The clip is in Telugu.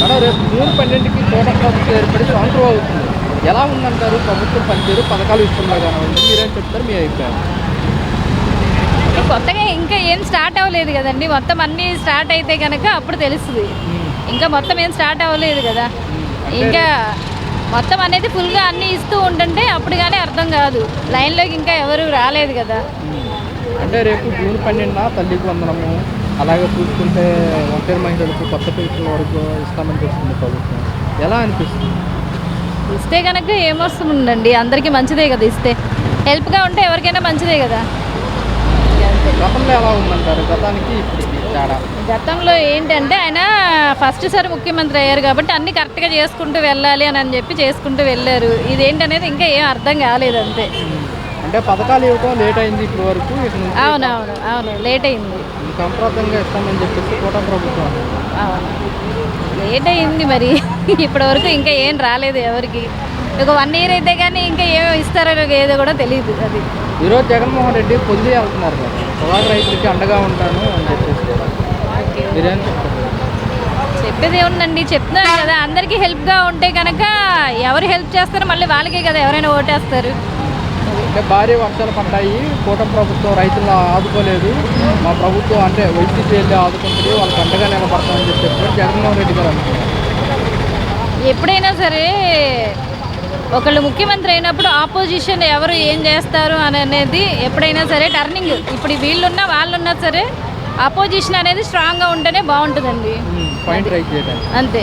మేడం రేపు జూన్ 12కి కూటమి ప్రభుత్వం ఏర్పడి సంవత్సరం అవుతుంది. ఎలా ఉందంటారు ప్రభుత్వం పనితీరు, పథకాలు ఇస్తున్నారు కానీ మీరేం చెప్తారు మీ అభిప్రాయం? కొత్తగా ఇంకా ఏం స్టార్ట్ అవ్వలేదు కదండి. మొత్తం అన్నీ స్టార్ట్ అయితే కనుక అప్పుడు తెలుస్తుంది. ఇంకా మొత్తం ఏం స్టార్ట్ అవ్వలేదు కదా. ఇంకా మొత్తం అనేది ఫుల్గా అన్నీ ఇస్తూ ఉంటుంటే అప్పుడు కానీ అర్థం కాదు. లైన్లోకి ఇంకా ఎవరు రాలేదు కదా. అంటే రేపు జూన్ 12న తల్లికి వందనము, అలాగే చూసుకుంటే ఒంటరి మహిళలకు కొత్త పెన్షన్ వరకు ఇస్తామని చెప్తుంది ప్రభుత్వం. ఎలా అనిపిస్తుంది? ఇస్తే కనుక ఏమొస్తుందండి, అందరికీ మంచిదే కదా. ఇస్తే హెల్ప్గా ఉంటే ఎవరికైనా మంచిదే కదా. గతంలో ఎలా ఉందంటారు? గతానికి ఇప్పటికి తేడా? గతంలో ఏంటంటే ఆయన ఫస్ట్ సారి ముఖ్యమంత్రి అయ్యారు కాబట్టి అన్నీ కరెక్ట్గా చేసుకుంటూ వెళ్ళాలి అని చెప్పి చేసుకుంటూ వెళ్ళారు. ఇదేంటనేది ఇంకా ఏం అర్థం కాలేదు అంతే. అంటే పథకాలు ఇవ్వడం లేట్ అయింది ఇప్పటి వరకు. అవును లేట్ అయింది. సంప్రదంగా ఇస్తామని చెప్పేసి కూటమి ప్రభుత్వం. అవును లేట్ అయింది మరి. ఇప్పటి వరకు ఇంకా ఏం రాలేదు ఎవరికి. ఒక 1 year అయితే కానీ ఇంకా ఏమో ఇస్తారో ఏదో కూడా తెలియదు. అది ఈరోజు జగన్మోహన్ రెడ్డి పొంది వెళ్తున్నారు కదా, పొలాల రైతులకి అండగా ఉంటాను అని చెప్పేసి మీరేం చెప్తారు? చెప్పేది ఏముందండి, చెప్తున్నారు కదా. అందరికీ హెల్ప్గా ఉంటే కనుక ఎవరు హెల్ప్ చేస్తారో మళ్ళీ వాళ్ళకే కదా ఎవరైనా ఓటేస్తారు. అంటే భారీ వర్షాలు పడ్డాయి, కూటమి ప్రభుత్వం రైతులను ఆదుకోలేదు, మా ప్రభుత్వం అంటే వైసీపీ వెళ్ళి ఆదుకుంటుంది, వాళ్ళకి అండగా నిలబడతామని చెప్పి జగన్మోహన్ రెడ్డి గారు అంటున్నారు. ఎప్పుడైనా సరే ఒకళ్ళు ముఖ్యమంత్రి అయినప్పుడు ఆపోజిషన్ ఎవరు ఏం చేస్తారు అనేది ఎప్పుడైనా సరే టర్నింగ్. ఇప్పుడు వీళ్ళున్నా వాళ్ళున్నా సరే అపోజిషన్ అనేది స్ట్రాంగ్గా ఉంటేనే బాగుంటుందండి. పాయింట్ రైట్ చేయడానికి అంతే.